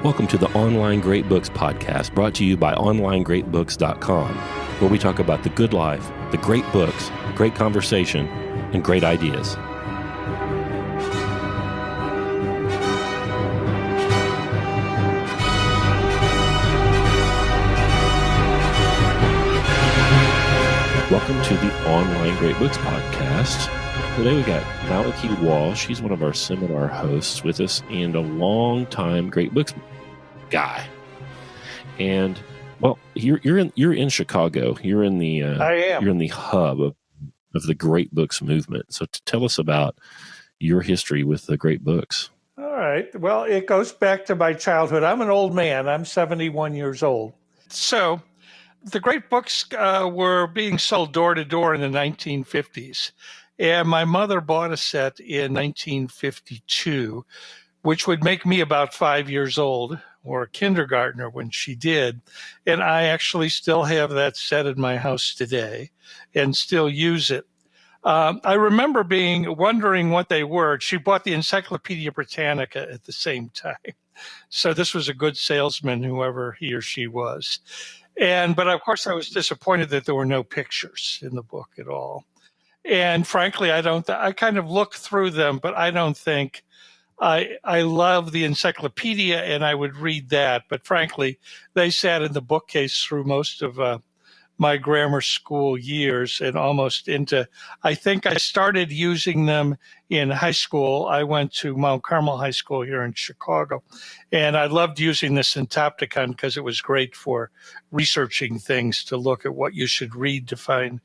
Welcome to the Online Great Books podcast, brought to you by onlinegreatbooks.com, where we talk about the good life, the great books, great conversation, and great ideas. Welcome to the Online Great Books podcast. Today we got Malachy Walsh. He's one of our seminar hosts with us and a long-time Great Books guy. And well, you're in Chicago. You're in the I am. You're in the hub of the Great Books movement. So tell us about your history with the Great Books. All right. Well, it goes back to my childhood. I'm an old man. I'm 71 years old. So the Great Books were being sold door to door in the 1950s. And my mother bought a set in 1952, which would make me about 5 years old or a kindergartner when she did. And I actually still have that set in my house today and still use it. I remember wondering what they were. She bought the Encyclopedia Britannica at the same time. So this was a good salesman, whoever he or she was. But of course, I was disappointed that there were no pictures in the book at all. And frankly, I kind of look through them, but I don't think I love the encyclopedia and I would read that. But frankly, they sat in the bookcase through most of my grammar school years and almost I think I started using them in high school. I went to Mount Carmel High School here in Chicago, and I loved using the Syntopticon because it was great for researching things, to look at what you should read to find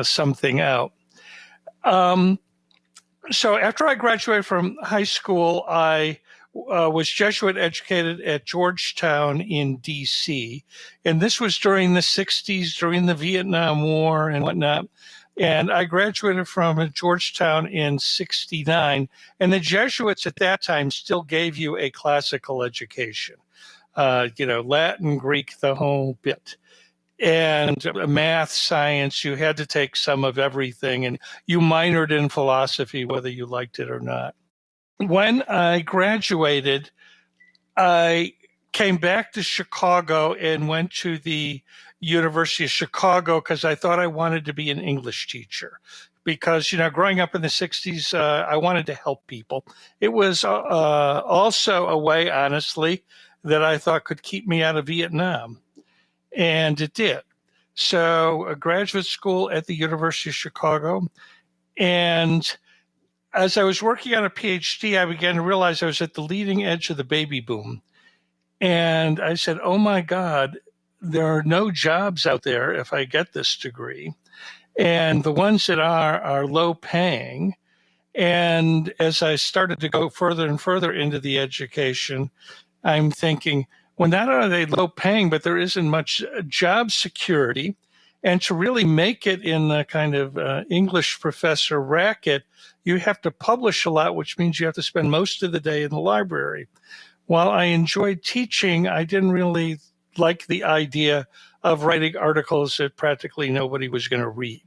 something out. So after I graduated from high school, I was Jesuit educated at Georgetown in D.C., and this was during the 60s, during the Vietnam War and whatnot. And I graduated from Georgetown in 69, and the Jesuits at that time still gave you a classical education, Latin, Greek, the whole bit. And math, science, you had to take some of everything, and you minored in philosophy, whether you liked it or not. When I graduated, I came back to Chicago and went to the University of Chicago because I thought I wanted to be an English teacher. Because, growing up in the 60s, I wanted to help people. It was also a way, honestly, that I thought could keep me out of Vietnam. And it did. So a graduate school at the University of Chicago. And as I was working on a PhD, I began to realize I was at the leading edge of the baby boom. And I said, oh my God, there are no jobs out there if I get this degree. And the ones that are low paying. And as I started to go further and further into the education, I'm thinking, well, not only are they low paying, but there isn't much job security. And to really make it in the kind of English professor racket, you have to publish a lot, which means you have to spend most of the day in the library. While I enjoyed teaching, I didn't really like the idea of writing articles that practically nobody was going to read.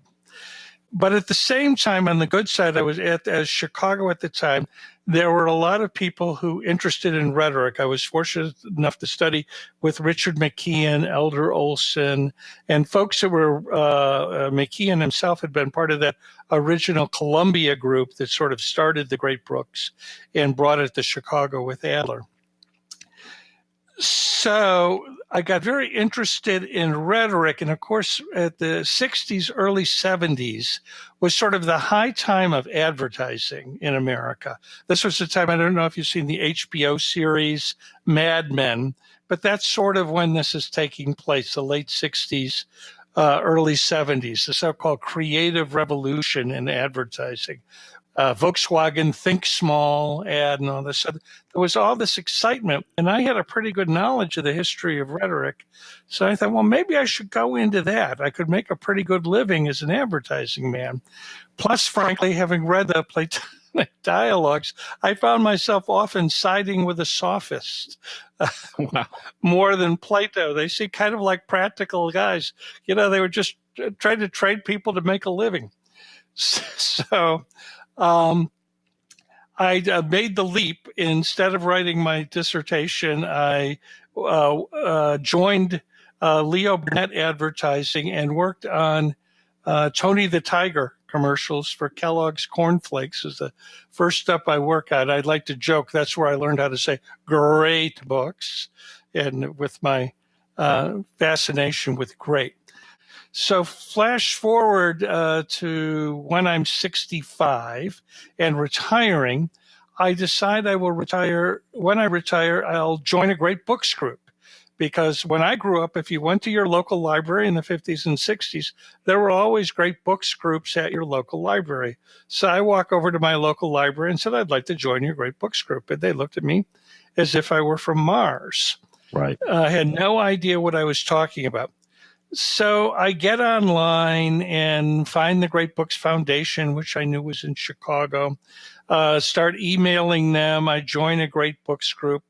But at the same time, on the good side, I was as Chicago at the time, there were a lot of people who interested in rhetoric. I was fortunate enough to study with Richard McKeon, Elder Olson, and folks that were, McKeon himself had been part of that original Columbia group that sort of started the Great Books and brought it to Chicago with Adler. So I got very interested in rhetoric. And of course, at the 60s, early 70s was sort of the high time of advertising in America. This was the time, I don't know if you've seen the HBO series Mad Men, but that's sort of when this is taking place, the late 60s, early 70s, the so-called creative revolution in advertising. Volkswagen Think Small ad and all this. So there was all this excitement, and I had a pretty good knowledge of the history of rhetoric. So I thought, well, maybe I should go into that. I could make a pretty good living as an advertising man. Plus, frankly, having read the Platonic dialogues, I found myself often siding with the sophists more than Plato. They seem kind of like practical guys. They were just trying to trade people to make a living. So I made the leap. Instead of writing my dissertation, I joined Leo Burnett Advertising and worked on Tony the Tiger commercials for Kellogg's Corn Flakes. Is the first step I work on. I'd like to joke that's where I learned how to say great books, and with my fascination with great. So flash forward to when I'm 65 and retiring, I decide I will retire. When I retire, I'll join a great books group. Because when I grew up, if you went to your local library in the 50s and 60s, there were always great books groups at your local library. So I walk over to my local library and said, I'd like to join your great books group. And they looked at me as if I were from Mars. Right. I had no idea what I was talking about. So I get online and find the Great Books Foundation, which I knew was in Chicago, start emailing them. I join a great books group.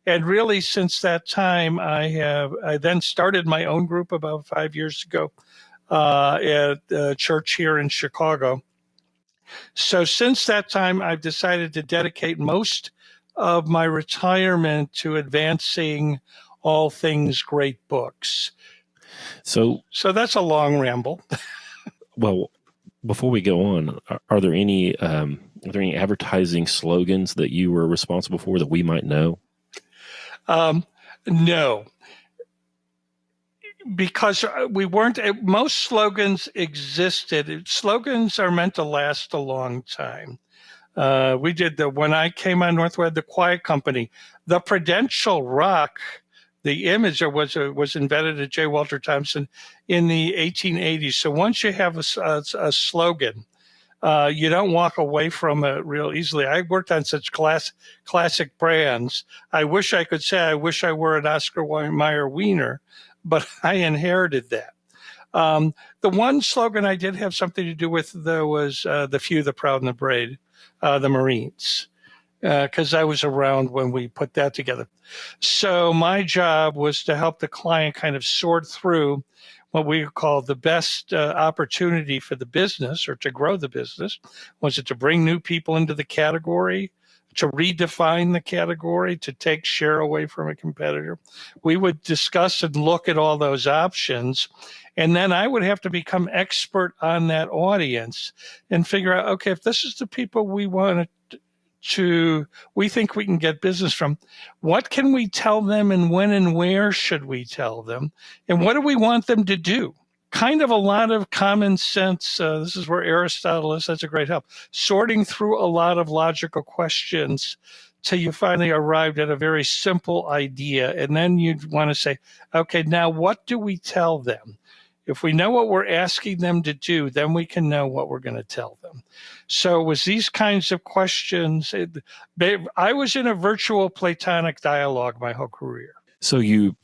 And really, since that time, I then started my own group about 5 years ago at a church here in Chicago. So since that time, I've decided to dedicate most of my retirement to advancing all things great books. So that's a long ramble. Well, before we go on, are there any advertising slogans that you were responsible for that we might know? No, because we weren't. Most slogans existed. Slogans are meant to last a long time. We did when I came on Northwest, the Quiet Company, the Prudential Rock. The image was invented at J. Walter Thompson in the 1880s. So once you have a slogan, you don't walk away from it real easily. I worked on such classic brands. I wish I could say I wish I were an Oscar Mayer Wiener, but I inherited that. The one slogan I did have something to do with, though, was the few, the proud, and the brave, the Marines, because I was around when we put that together. So my job was to help the client kind of sort through what we call the best opportunity for the business or to grow the business. Was it to bring new people into the category, to redefine the category, to take share away from a competitor? We would discuss and look at all those options. And then I would have to become expert on that audience and figure out, okay, if this is the people we want we think we can get business from, what can we tell them, and when and where should we tell them, and what do we want them to do? Kind of a lot of common sense. This is where Aristotle is. That's a great help. Sorting through a lot of logical questions till you finally arrived at a very simple idea. And then you'd want to say, okay, now what do we tell them? If we know what we're asking them to do, then we can know what we're going to tell them. So it was these kinds of questions. I was in a virtual Platonic dialogue my whole career. So you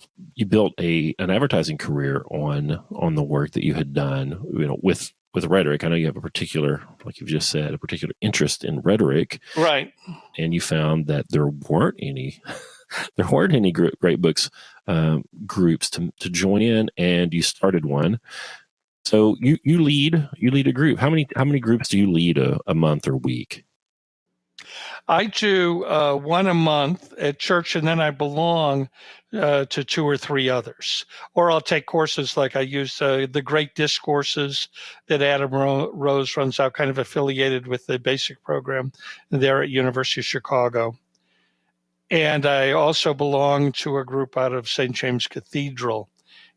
built an advertising career on the work that you had done, with rhetoric. I know you have a particular, like you've just said, a particular interest in rhetoric, right? And you found that there weren't any great books groups to join in, and you started one. So you lead a group. How many groups do you lead a month or week? I do one a month at church, and then I belong to two or three others. Or I'll take courses, like I use the Great Discourses that Adam Rose runs out, kind of affiliated with the basic program there at University of Chicago. And I also belong to a group out of St. James Cathedral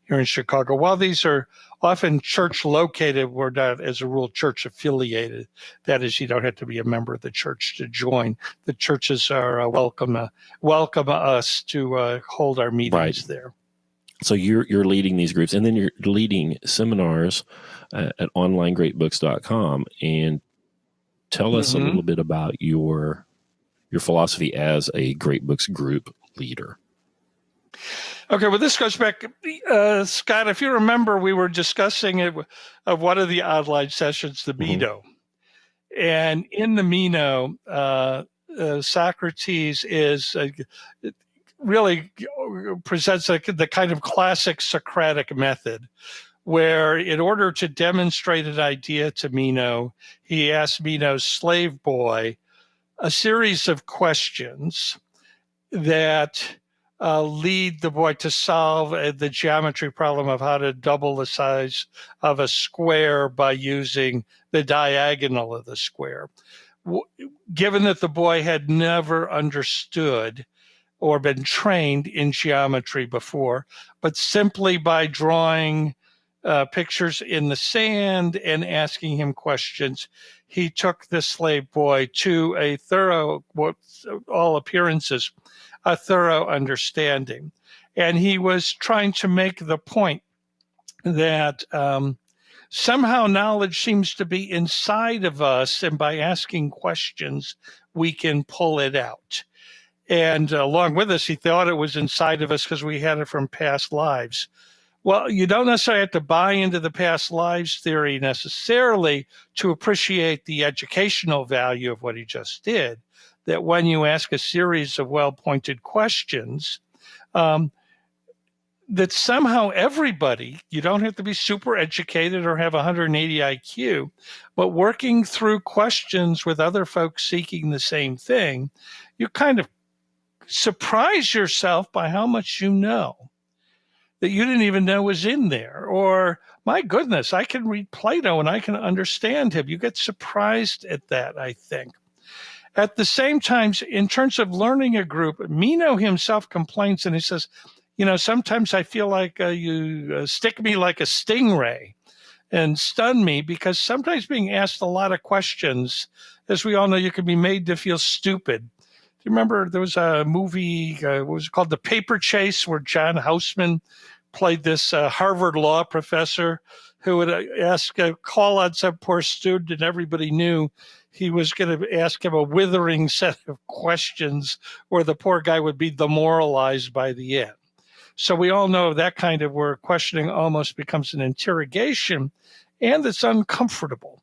here in Chicago. While these are often church located, we're not, as a rule, church affiliated. That is, you don't have to be a member of the church to join. The churches are welcome us to hold our meetings there. So you're leading these groups, and then you're leading seminars at onlinegreatbooks.com. And tell us a little bit about your philosophy as a Great Books group leader. Okay, well, this goes back, Scott, if you remember, we were discussing it of one of the online sessions, the Meno. And in the Meno, Socrates really presents the kind of classic Socratic method, where in order to demonstrate an idea to Meno, he asked Meno's slave boy, a series of questions that lead the boy to solve the geometry problem of how to double the size of a square by using the diagonal of the square. Given that the boy had never understood or been trained in geometry before, but simply by drawing pictures in the sand and asking him questions, he took this slave boy to a thorough, what all appearances, a thorough understanding. And he was trying to make the point that somehow knowledge seems to be inside of us, and by asking questions, we can pull it out. And along with us, he thought it was inside of us because we had it from past lives. Well, you don't necessarily have to buy into the past lives theory necessarily to appreciate the educational value of what he just did. That when you ask a series of well-pointed questions, that somehow everybody, you don't have to be super educated or have 180 IQ, but working through questions with other folks seeking the same thing, you kind of surprise yourself by how much you know that you didn't even know was in there. Or, my goodness, I can read Plato and I can understand him. You get surprised at that, I think. At the same time, in terms of learning a group, Mino himself complains and he says, sometimes I feel like you stick me like a stingray and stun me, because sometimes being asked a lot of questions, as we all know, you can be made to feel stupid. Do you remember there was a movie, what was it called, The Paper Chase, where John Houseman played this Harvard law professor who would call on some poor student, and everybody knew he was going to ask him a withering set of questions where the poor guy would be demoralized by the end. So we all know that kind of where questioning almost becomes an interrogation, and it's uncomfortable.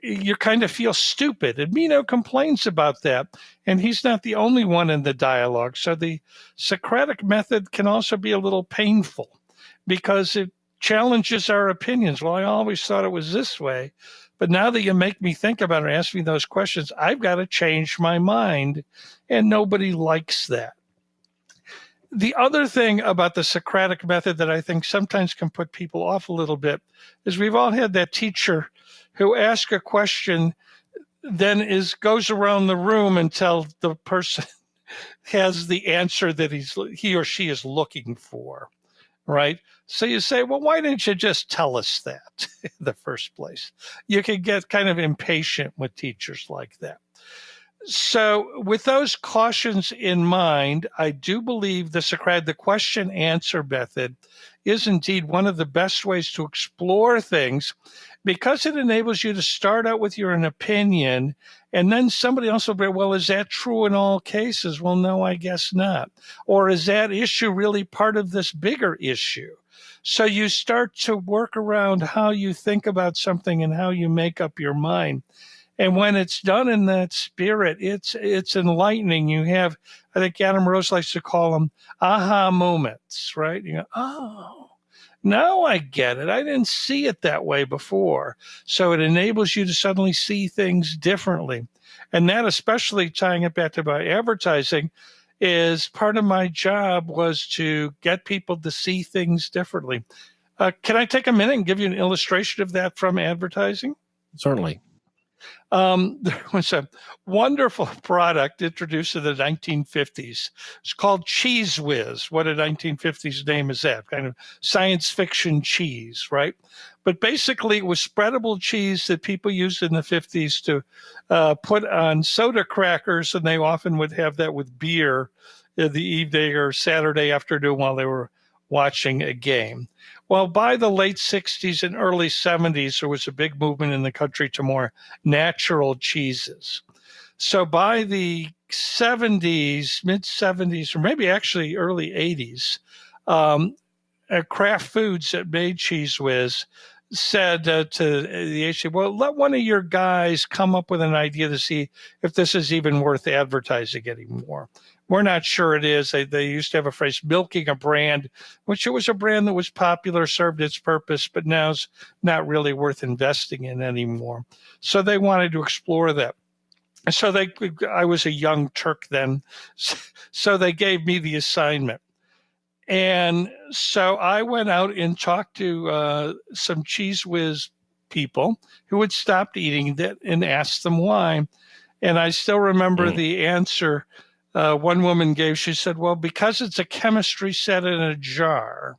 You kind of feel stupid. And Mino complains about that. And he's not the only one in the dialogue. So the Socratic method can also be a little painful because it challenges our opinions. Well, I always thought it was this way. But now that you make me think about it and ask me those questions, I've got to change my mind. And nobody likes that. The other thing about the Socratic method that I think sometimes can put people off a little bit is we've all had that teacher who asks a question, then goes around the room until the person has the answer that he or she is looking for, right? So you say, well, why didn't you just tell us that in the first place? You can get kind of impatient with teachers like that. So with those cautions in mind, I do believe the question-answer method is indeed one of the best ways to explore things, because it enables you to start out with your own opinion, and then somebody else will be, well, is that true in all cases? Well, no, I guess not. Or is that issue really part of this bigger issue? So you start to work around how you think about something and how you make up your mind. And when it's done in that spirit, it's enlightening. You have, I think Adam Rose likes to call them aha moments, right? You go, oh, now I get it. I didn't see it that way before. So it enables you to suddenly see things differently. And that, especially tying it back to my advertising, is part of my job was to get people to see things differently. Can I take a minute and give you an illustration of that from advertising? Certainly. There was a wonderful product introduced in the 1950s. It's called Cheese Whiz. What a 1950s name is that? Kind of science fiction cheese, right? But basically, it was spreadable cheese that people used in the 50s to put on soda crackers, and they often would have that with beer in the evening or Saturday afternoon while they were watching a game. Well, by the late 60s and early 70s, there was a big movement in the country to more natural cheeses. So by the 70s, mid-70s, or maybe actually early 80s, Kraft Foods that made Cheese Whiz said to the agency, well, let one of your guys come up with an idea to see if this is even worth advertising anymore. We're not sure it is. They used to have a phrase, milking a brand, which it was a brand that was popular, served its purpose, but now is not really worth investing in anymore. So they wanted to explore that. So I was a young Turk then, so they gave me the assignment. And so I went out and talked to some Cheese Whiz people who had stopped eating it and asked them why. And I still remember the answer one woman gave. She said, well, because it's a chemistry set in a jar.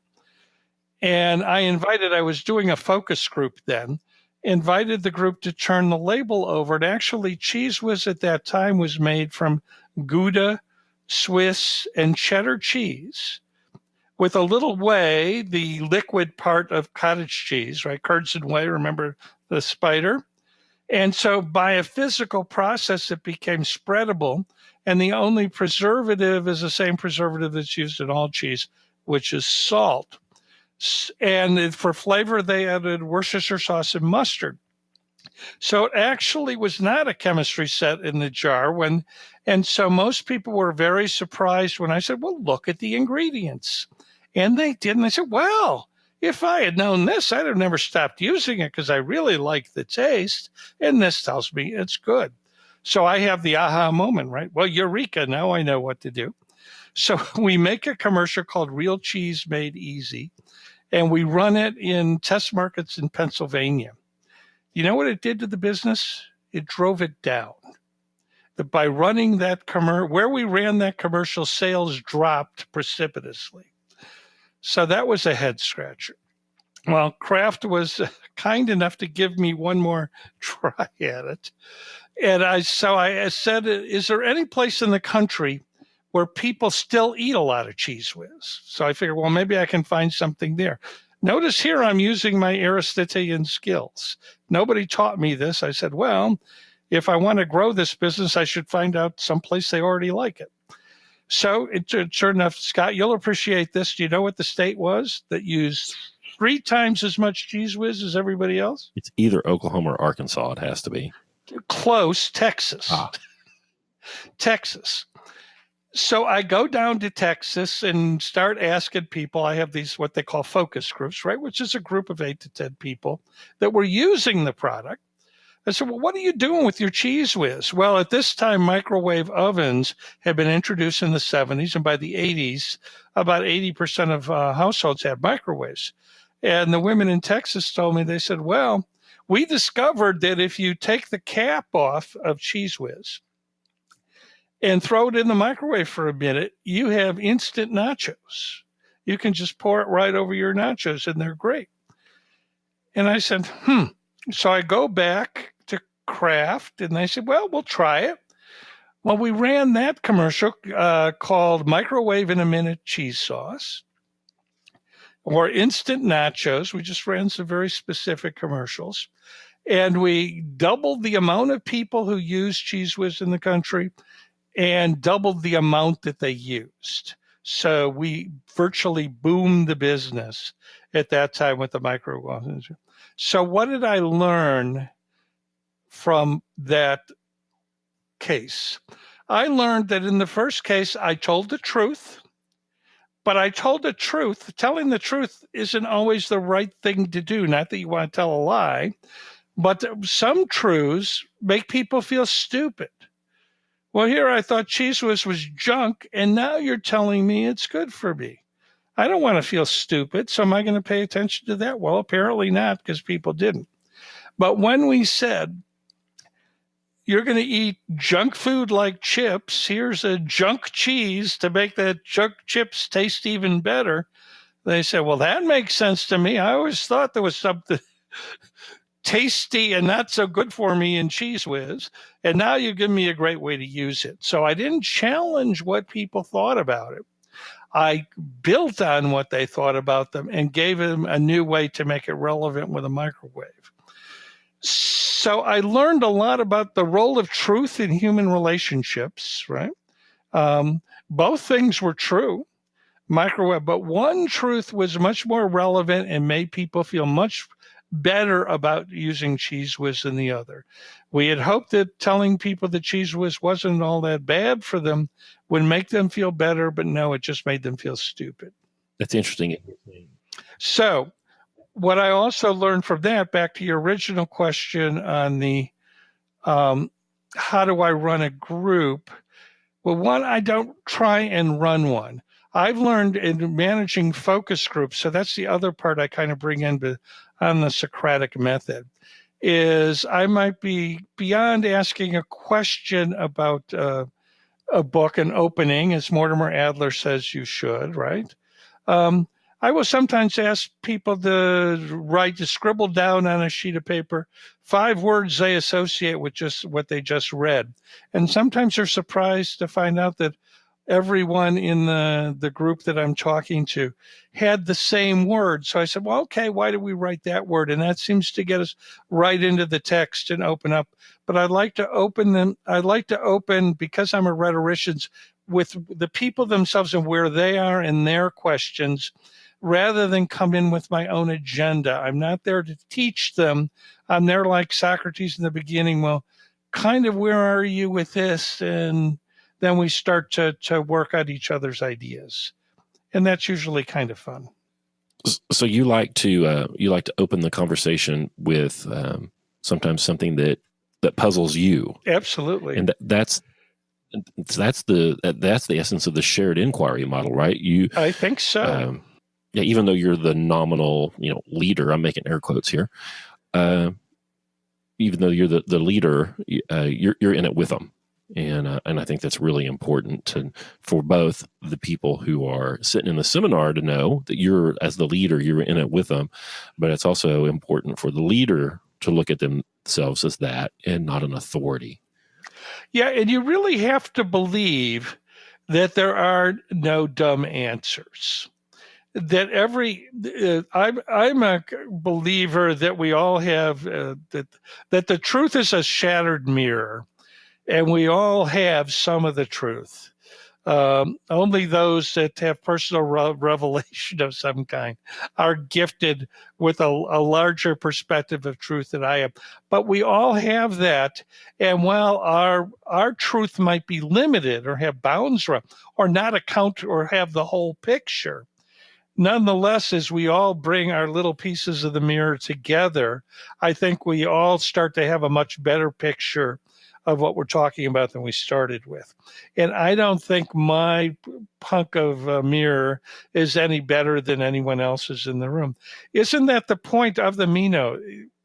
And I was doing a focus group then, invited the group to turn the label over. And actually, Cheese Whiz at that time was made from Gouda, Swiss, and cheddar cheese, with a little whey, the liquid part of cottage cheese, right? Curds and whey, remember the spider? And so by a physical process, it became spreadable. And the only preservative is the same preservative that's used in all cheese, which is salt. And for flavor, they added Worcestershire sauce and mustard. So it actually was not a chemistry set in the jar and so most people were very surprised when I said, well, look at the ingredients. And they did. And they said, well, if I had known this, I'd have never stopped using it because I really like the taste. And this tells me it's good. So I have the aha moment, right? Well, eureka, now I know what to do. So we make a commercial called Real Cheese Made Easy, and we run it in test markets in Pennsylvania. You know what it did to the business? It drove it down. By running that where we ran that commercial, sales dropped precipitously. So that was a head scratcher. Well, Kraft was kind enough to give me one more try at it. And I said, is there any place in the country where people still eat a lot of Cheese Whiz? So I figured, well, maybe I can find something there. Notice here I'm using my Aristotelian skills. Nobody taught me this. I said, well, if I want to grow this business, I should find out someplace they already like it. So sure enough, Scott, you'll appreciate this. Do you know what the state was that used 3 times as much Cheese Whiz as everybody else? It's either Oklahoma or Arkansas. It has to be. Close, Texas. Texas. So I go down to Texas and start asking people. I have these, what they call focus groups, right? Which is a group of 8 to 10 people that were using the product. I said, well, what are you doing with your Cheese Whiz? Well, at this time, microwave ovens had been introduced in the 70s. And by the 80s, about 80% of households had microwaves. And the women in Texas told me, they said, well, we discovered that if you take the cap off of Cheese Whiz and throw it in the microwave for a minute, you have instant nachos. You can just pour it right over your nachos, and they're great. And I said, So I go back to Kraft, and they said, well, we'll try it. Well, we ran that commercial called Microwave in a Minute Cheese Sauce or Instant Nachos. We just ran some very specific commercials. And we doubled the amount of people who use Cheese Whiz in the country and doubled the amount that they used. So we virtually boomed the business at that time with the microwave. So what did I learn from that case? I learned that in the first case, I told the truth, but I told the truth. Telling the truth isn't always the right thing to do. Not that you want to tell a lie, but some truths make people feel stupid. Well, here I thought Cheese Whiz was junk, and now you're telling me it's good for me. I don't want to feel stupid, so am I going to pay attention to that? Well, apparently not, because people didn't. But when we said, you're going to eat junk food like chips, here's a junk cheese to make that junk chips taste even better, they said, well, that makes sense to me. I always thought there was something tasty and not so good for me in Cheese Whiz, and now you give me a great way to use it. So I didn't challenge what people thought about it. I built on what they thought about them and gave them a new way to make it relevant with a microwave. So I learned a lot about the role of truth in human relationships, right? Both things were true, microwave, but one truth was much more relevant and made people feel much better about using Cheese Whiz than the other. We had hoped that telling people that Cheese Whiz wasn't all that bad for them would make them feel better, but no, it just made them feel stupid. That's interesting. So what I also learned from that, back to your original question on the how do I run a group? Well, one, I don't try and run one. I've learned in managing focus groups, so that's the other part I kind of bring in on the Socratic method, is I might be beyond asking a question about a book, an opening, as Mortimer Adler says you should, right? Um, I will sometimes ask people to scribble down on a sheet of paper 5 words they associate with just what they just read. And sometimes they're surprised to find out that everyone in the group that I'm talking to had the same word. So I said, well, okay, why did we write that word? And that seems to get us right into the text and open up. But I'd like to open, because I'm a rhetorician, with the people themselves and where they are in their questions, rather than come in with my own agenda. I'm not there to teach them. I'm there like Socrates in the beginning. Well, kind of where are you with this? And then we start to work out each other's ideas. And that's usually kind of fun. So you like to open the conversation with sometimes something that puzzles you. Absolutely. And that's the essence of the shared inquiry model, right? I think so. Yeah, even though you're the nominal, leader, I'm making air quotes here. Even though you're the leader, you're in it with them, and I think that's really important for both the people who are sitting in the seminar to know that you're, as the leader, you're in it with them, but it's also important for the leader to look at themselves as that and not an authority. Yeah, and you really have to believe that there are no dumb answers. That I'm a believer that we all have that the truth is a shattered mirror, and we all have some of the truth. Only those that have personal revelation of some kind are gifted with a larger perspective of truth than I am. But we all have that. And while our truth might be limited or have bounds or not account or have the whole picture, nonetheless, as we all bring our little pieces of the mirror together, I think we all start to have a much better picture of what we're talking about than we started with. And I don't think my hunk of a mirror is any better than anyone else's in the room. Isn't that the point of the Meno?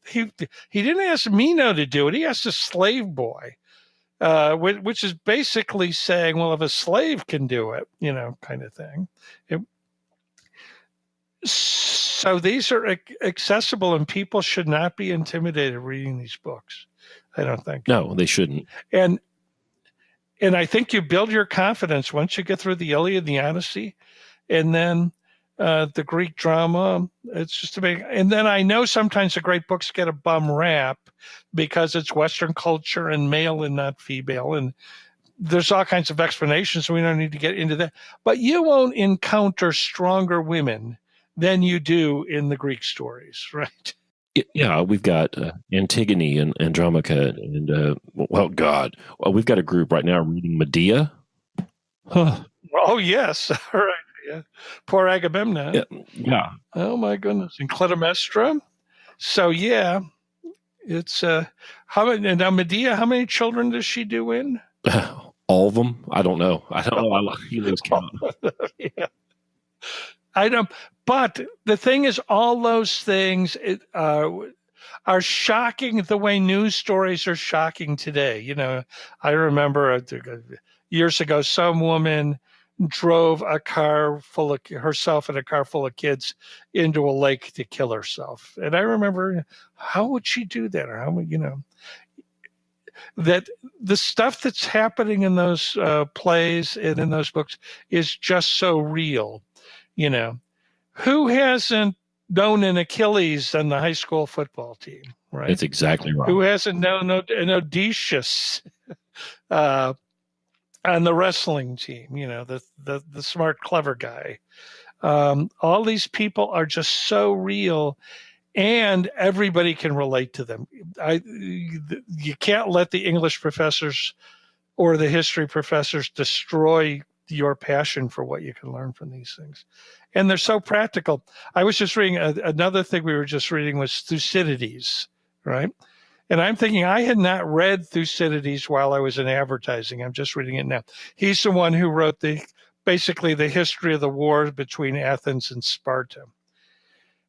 He didn't ask Meno to do it. He asked a slave boy, which is basically saying, well, if a slave can do it, kind of thing. So these are accessible, and people should not be intimidated reading these books. I don't think. No, they shouldn't. And I think you build your confidence once you get through the Iliad and the Odyssey, and then the Greek drama. It's just and then I know sometimes the great books get a bum rap because it's Western culture and male and not female, and there's all kinds of explanations, so we don't need to get into that. But you won't encounter stronger women than you do in the Greek stories, right? Yeah, we've got Antigone and Andromache, and we've got a group right now reading Medea. Huh. Oh yes, all right, yeah. Poor Agamemnon. Yeah. Oh my goodness, and Clytemnestra. So yeah, it's how many? And now Medea, how many children does she do in? All of them? I don't know. He lose count. Yeah. I don't. But the thing is, all those things are shocking the way news stories are shocking today. I remember years ago, some woman drove herself in a car full of kids into a lake to kill herself. And I remember, how would she do that? Or how would, that the stuff that's happening in those plays and in those books is just so real. Who hasn't known an Achilles on the high school football team, right? That's exactly right. Who hasn't known an Odysseus on the wrestling team, the smart, clever guy. All these people are just so real, and everybody can relate to them. You can't let the English professors or the history professors destroy your passion for what you can learn from these things. And they're so practical. I was just reading another thing we were just reading was Thucydides, right? And I'm thinking I had not read Thucydides while I was in advertising. I'm just reading it now. He's the one who wrote basically the history of the wars between Athens and Sparta.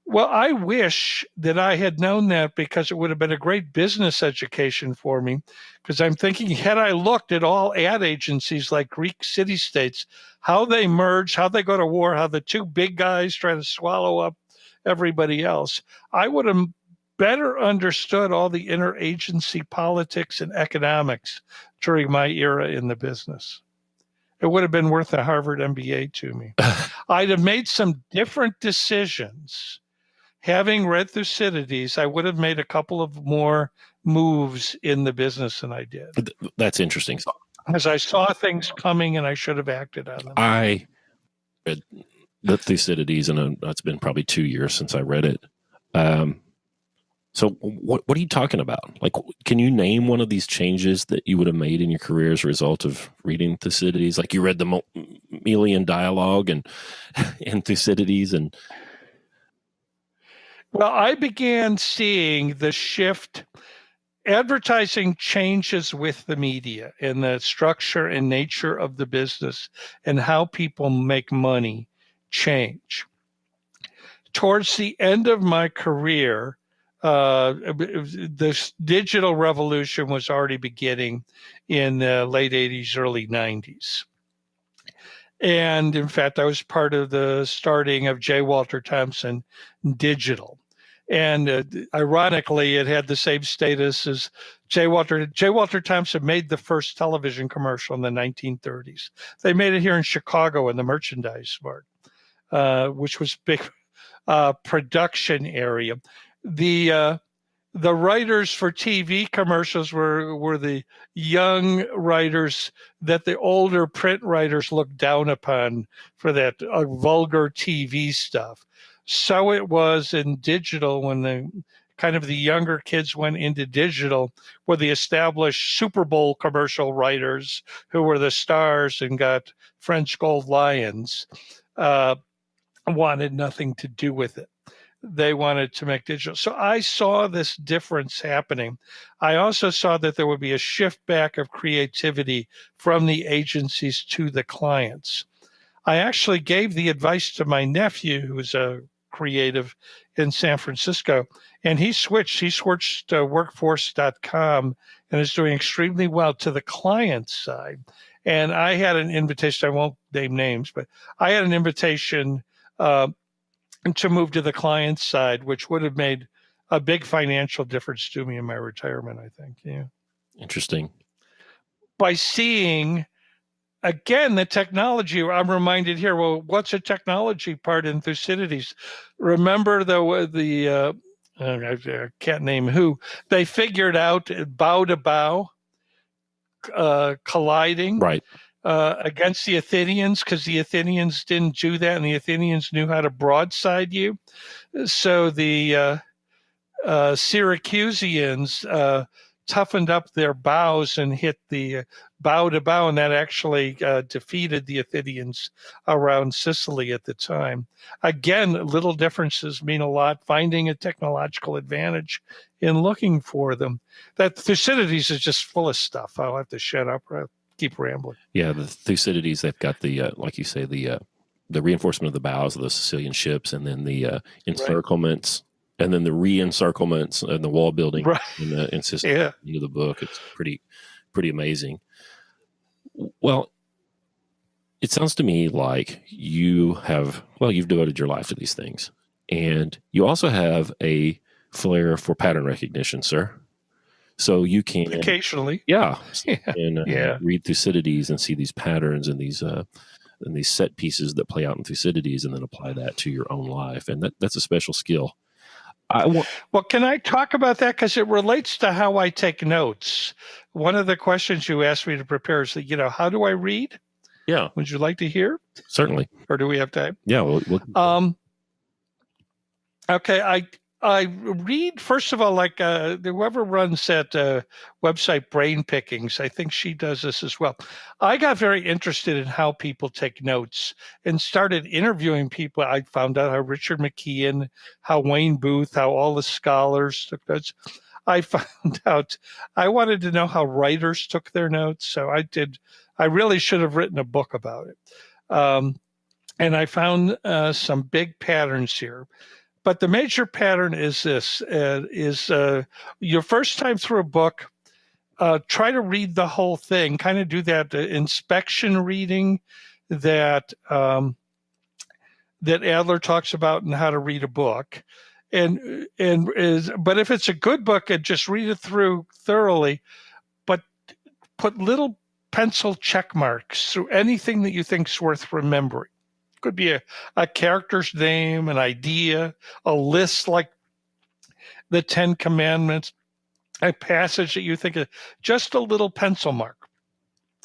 Well, I wish that I had known that, because it would have been a great business education for me. Because I'm thinking, had I looked at all ad agencies like Greek city-states, how they merge, how they go to war, how the two big guys try to swallow up everybody else, I would have better understood all the interagency politics and economics during my era in the business. It would have been worth a Harvard MBA to me. I'd have made some different decisions. Having read Thucydides, I would have made a couple of more moves in the business than I did. That's interesting. As I saw things coming and I should have acted on them. I read the Thucydides, and it's been probably 2 years since I read it. So what are you talking about? Like, can you name one of these changes that you would have made in your career as a result of reading Thucydides? Like, you read the Melian dialogue and Thucydides and... Well, I began seeing the shift. Advertising changes with the media and the structure and nature of the business and how people make money change. Towards the end of my career, this digital revolution was already beginning in the late 80s, early 90s. And in fact, I was part of the starting of J. Walter Thompson Digital. And ironically, it had the same status as J. Walter Thompson made the first television commercial in the 1930s. They made it here in Chicago in the Merchandise Mart, which was big production area. The writers for TV commercials were the young writers that the older print writers looked down upon for that vulgar TV stuff. So it was in digital when the younger kids went into digital, where the established Super Bowl commercial writers who were the stars and got French Gold Lions wanted nothing to do with it. They wanted to make digital. So I saw this difference happening. I also saw that there would be a shift back of creativity from the agencies to the clients. I actually gave the advice to my nephew, who's a creative in San Francisco, and he switched to workforce.com and is doing extremely well to the client side. And I had an invitation, I won't name names, but I had an invitation to move to the client side, which would have made a big financial difference to me in my retirement, I think. Yeah. Interesting. By seeing, again, the technology, I'm reminded here, well, what's a technology part in Thucydides? Remember I can't name who, they figured out bow to bow colliding. Right. Against the Athenians, because the Athenians didn't do that, and the Athenians knew how to broadside you. So the Syracusans toughened up their bows and hit the bow to bow, and that actually defeated the Athenians around Sicily at the time. Again, little differences mean a lot. Finding a technological advantage in looking for them. That Thucydides is just full of stuff. I'll have to shut up. Keep rambling. Yeah, the Thucydides, they've got the like you say, the reinforcement of the bows of the Sicilian ships, and then the encirclements, right, and then the re-encirclements and the wall building, right, in Sicily. Yeah. Into the book. It's pretty amazing. Well, it sounds to me like you've devoted your life to these things, and you also have a flair for pattern recognition, sir. So you can occasionally, read Thucydides and see these patterns and these set pieces that play out in Thucydides, and then apply that to your own life, and that's a special skill. Well, can I talk about that, because it relates to how I take notes? One of the questions you asked me to prepare is that, how do I read? Yeah. Would you like to hear? Certainly. Or do we have time? Yeah. Okay. I read, first of all, like whoever runs that website, Brain Pickings, I think she does this as well. I got very interested in how people take notes and started interviewing people. I found out how Richard McKeon, how Wayne Booth, how all the scholars took notes. I found out I wanted to know how writers took their notes. So I really should have written a book about it. And I found some big patterns here. But the major pattern is this, your first time through a book, try to read the whole thing, kind of do that inspection reading that that Adler talks about in How to Read a Book. But if it's a good book, just read it through thoroughly, but put little pencil check marks through anything that you think's worth remembering. Could be a character's name, an idea, a list like the 10 Commandments, a passage that you think of, just a little pencil mark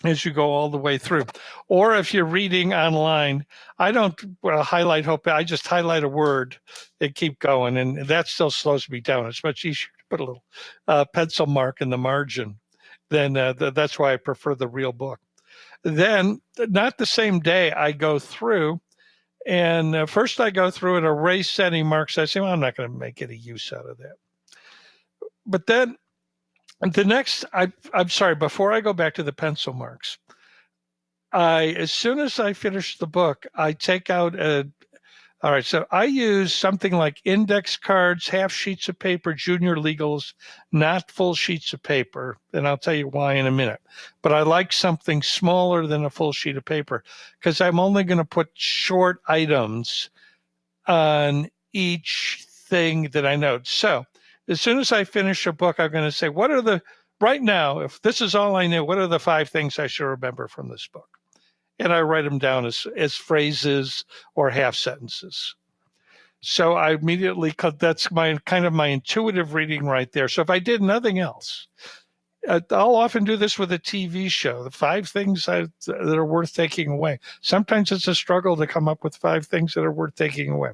as you go all the way through. Or if you're reading online, I don't highlight hope. I just highlight a word and keep going. And that still slows me down. It's much easier to put a little pencil mark in the margin. Then that's why I prefer the real book. Then, not the same day, I go through, and first I go through and erase any marks. I say, well, I'm not going to make any use out of that. But then the next, I'm sorry, before I go back to the pencil marks, as soon as I finish the book, I take out all right, so I use something like index cards, half sheets of paper, junior legals, not full sheets of paper. And I'll tell you why in a minute. But I like something smaller than a full sheet of paper because I'm only going to put short items on each thing that I note. So as soon as I finish a book, I'm going to say, right now, if this is all I knew, what are the 5 things I should remember from this book? And I write them down as phrases or half sentences. So I immediately, that's my intuitive reading right there. So if I did nothing else, I'll often do this with a TV show, the 5 things that are worth taking away. Sometimes it's a struggle to come up with 5 things that are worth taking away.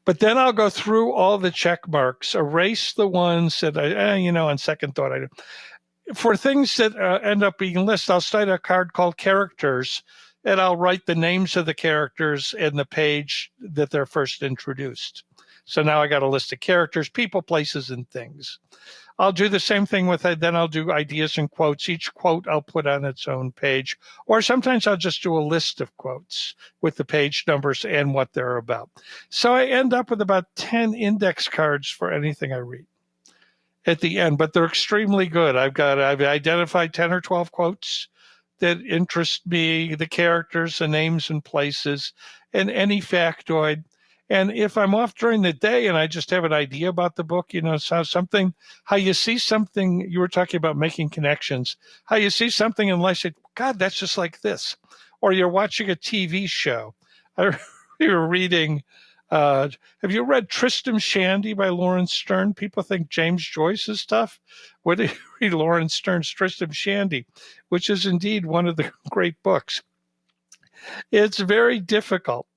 But then I'll go through all the check marks, erase the ones that on second thought, I do. For things that end up being lists, I'll cite a card called characters, and I'll write the names of the characters and the page that they're first introduced. So now I got a list of characters, people, places, and things. I'll do the same thing then I'll do ideas and quotes. Each quote I'll put on its own page, or sometimes I'll just do a list of quotes with the page numbers and what they're about. So I end up with about 10 index cards for anything I read at the end, but they're extremely good. I've identified 10 or 12 quotes that interest me, the characters, the names and places, and any factoid. And if I'm off during the day and I just have an idea about the book, how you see something, you were talking about making connections, how you see something in life, say, God, that's just like this. Or you're watching a TV show. You're reading, have you read Tristram Shandy by Lawrence Stern? People think James Joyce is tough. What do you read Lawrence Stern's Tristram Shandy, which is indeed one of the great books. It's very difficult.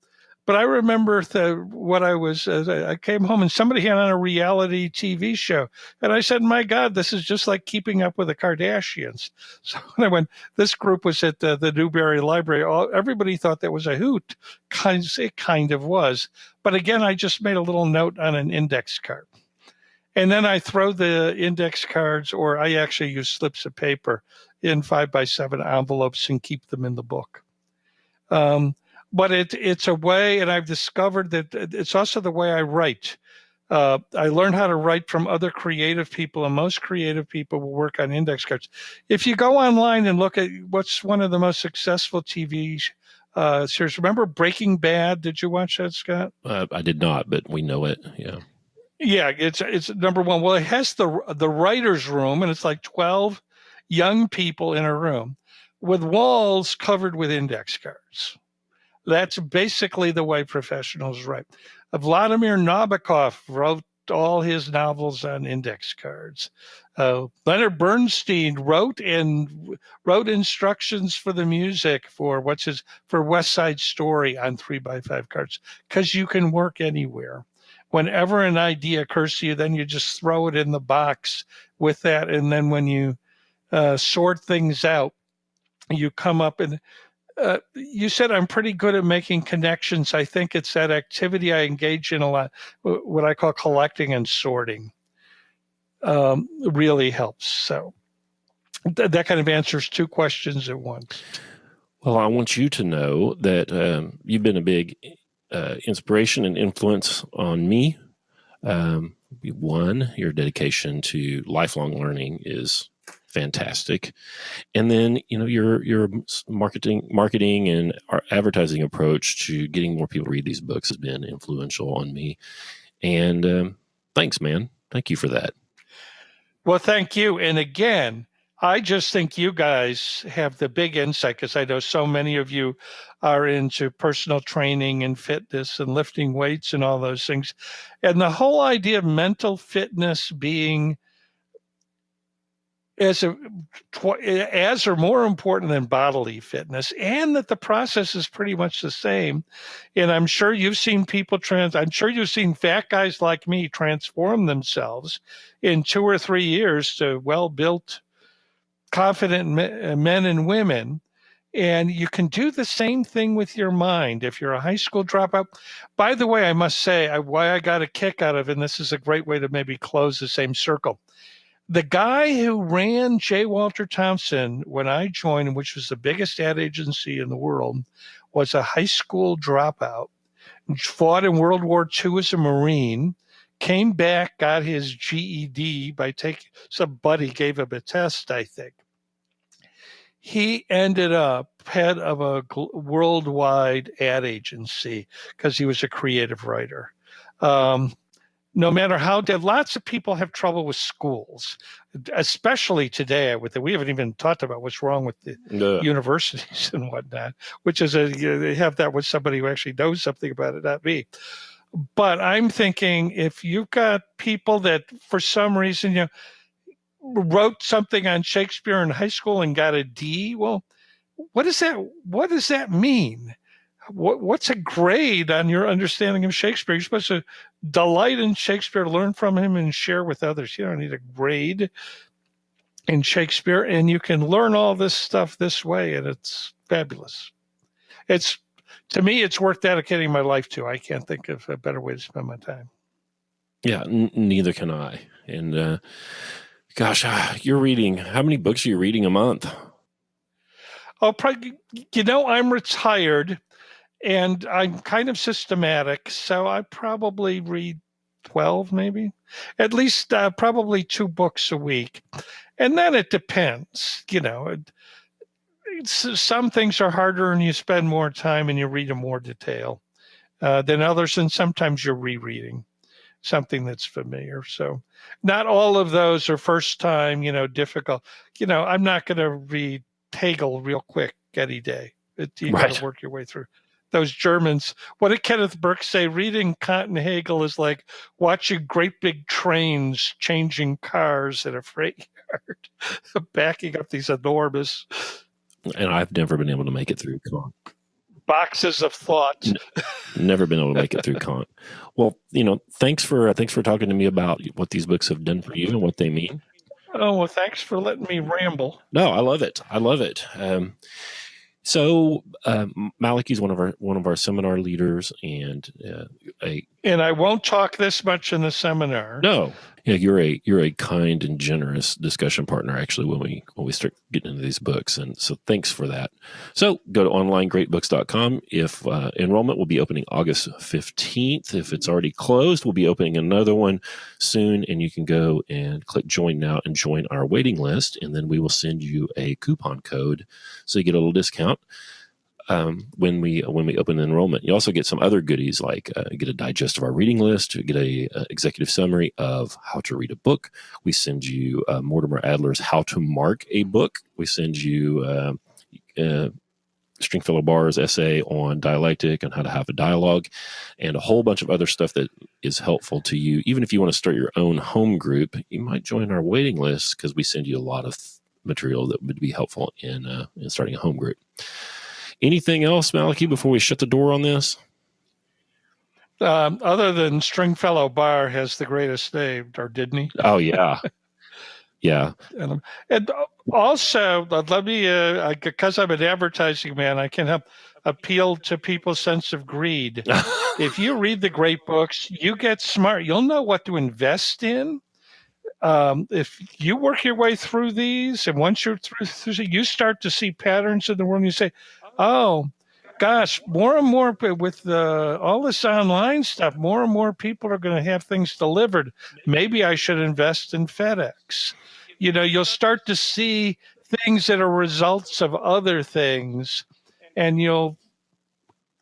But I remember I came home and somebody had on a reality TV show. And I said, my God, this is just like Keeping Up with the Kardashians. So when this group was at the Newberry Library, everybody thought that was a hoot. It kind of was. But again, I just made a little note on an index card. And then I throw the index cards, or I actually use slips of paper in 5x7 envelopes and keep them in the book. But it's a way, and I've discovered that it's also the way I write. I learned how to write from other creative people, and most creative people will work on index cards. If you go online and look at what's one of the most successful TV series, remember Breaking Bad? Did you watch that, Scott? I did not, but we know it. Yeah. Yeah, it's number one. Well, it has the writer's room, and it's like 12 young people in a room with walls covered with index cards. That's basically the way professionals write. Vladimir Nabokov wrote all his novels on index cards. Leonard Bernstein wrote instructions for the music for West Side Story on 3x5 cards, because you can work anywhere. Whenever an idea occurs to you, then you just throw it in the box with that. And then when you sort things out, you come up and you said I'm pretty good at making connections. I think it's that activity I engage in a lot, what I call collecting and sorting. really helps. So that kind of answers two questions at once. Well, I want you to know that you've been a big inspiration and influence on me. One, your dedication to lifelong learning is fantastic, and then your marketing and our advertising approach to getting more people to read these books has been influential on me. And thanks, man. Thank you for that. Well, thank you. And again, I just think you guys have the big insight, because I know so many of you are into personal training and fitness and lifting weights and all those things. And the whole idea of mental fitness being as or more important than bodily fitness, and that the process is pretty much the same. And I'm sure you've seen I'm sure you've seen fat guys like me transform themselves in 2 or 3 years to well-built, confident men and women. And you can do the same thing with your mind if you're a high school dropout. By the way, I must say why I got a kick out of it, and this is a great way to maybe close the same circle. The guy who ran J. Walter Thompson when I joined, which was the biggest ad agency in the world, was a high school dropout, fought in World War II as a Marine, came back, got his GED by some buddy gave him a test, I think. He ended up head of a worldwide ad agency because he was a creative writer. No matter how lots of people have trouble with schools, especially today. We haven't even talked about what's wrong with the universities and whatnot, which is they have that with somebody who actually knows something about it, not me. But I'm thinking, if you've got people that for some reason wrote something on Shakespeare in high school and got a D, well, what does that mean? What's a grade on your understanding of Shakespeare? You're supposed to delight in Shakespeare, learn from him, and share with others. You don't need a grade in Shakespeare, and you can learn all this stuff this way, and it's fabulous. To me, it's worth dedicating my life to. I can't think of a better way to spend my time. Yeah, neither can I. And gosh, you're reading. How many books are you reading a month? Oh, probably. I'm retired. And I'm kind of systematic, so I probably read 12, maybe. At least probably 2 books a week. And then it depends. Some things are harder and you spend more time and you read in more detail than others. And sometimes you're rereading something that's familiar. So not all of those are first time, difficult. I'm not going to read Hegel real quick any day. You got to work your way through. Those Germans, what did Kenneth Burke say? Reading Kant and Hegel is like watching great big trains changing cars at a freight yard, backing up these enormous. And I've never been able to make it through Kant. Boxes of thoughts. Never been able to make it through Kant. Well, thanks for talking to me about what these books have done for you and what they mean. Oh, well, thanks for letting me ramble. No, I love it. So Malachy is one of our seminar leaders, and I won't talk this much in the seminar. No, yeah, you're a kind and generous discussion partner. Actually, when we start getting into these books, and so thanks for that. So go to onlinegreatbooks.com. If enrollment will be opening August 15th. If it's already closed, we'll be opening another one soon, and you can go and click join now and join our waiting list, and then we will send you a coupon code so you get a little discount. When we open enrollment. You also get some other goodies like get a digest of our reading list, get a executive summary of how to read a book. We send you Mortimer Adler's How to Mark a Book. We send you Stringfellow Barr's essay on dialectic and how to have a dialogue, and a whole bunch of other stuff that is helpful to you. Even if you want to start your own home group, you might join our waiting list because we send you a lot of material that would be helpful in starting a home group. Anything else, Malachy, before we shut the door on this? Other than Stringfellow Barr has the greatest name, or didn't he? Oh, yeah. Yeah. And also, let me, because I'm an advertising man, I can help appeal to people's sense of greed. If you read the great books, you get smart. You'll know what to invest in. if you work your way through these, and once you're through, you start to see patterns in the world, and you say, oh, gosh, more and more with all this online stuff, more and more people are going to have things delivered. Maybe I should invest in FedEx. You'll start to see things that are results of other things, and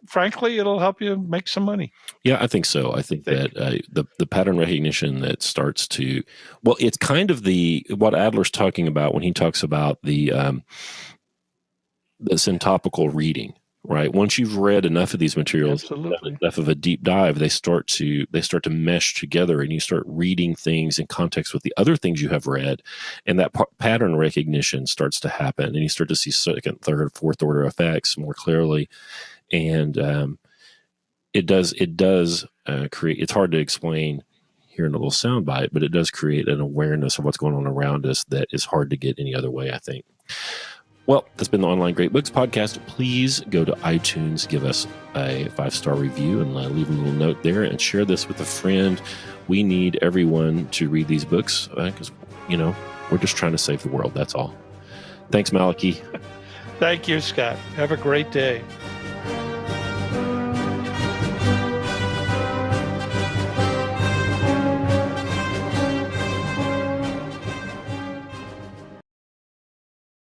frankly, it'll help you make some money. Yeah, I think so. I think that the pattern recognition that starts to, well, it's kind of what Adler's talking about when he talks about the syntopical reading, right? Once you've read enough of these materials, enough of a deep dive, they start to mesh together, and you start reading things in context with the other things you have read, and that pattern recognition starts to happen, and you start to see second, third, fourth order effects more clearly, and it does create. It's hard to explain here in a little soundbite, but it does create an awareness of what's going on around us that is hard to get any other way, I think. Well, that's been the Online Great Books podcast. Please go to iTunes, give us a 5-star review, and leave a little note there, and share this with a friend. We need everyone to read these books because, we're just trying to save the world. That's all. Thanks, Malachy. Thank you, Scott. Have a great day.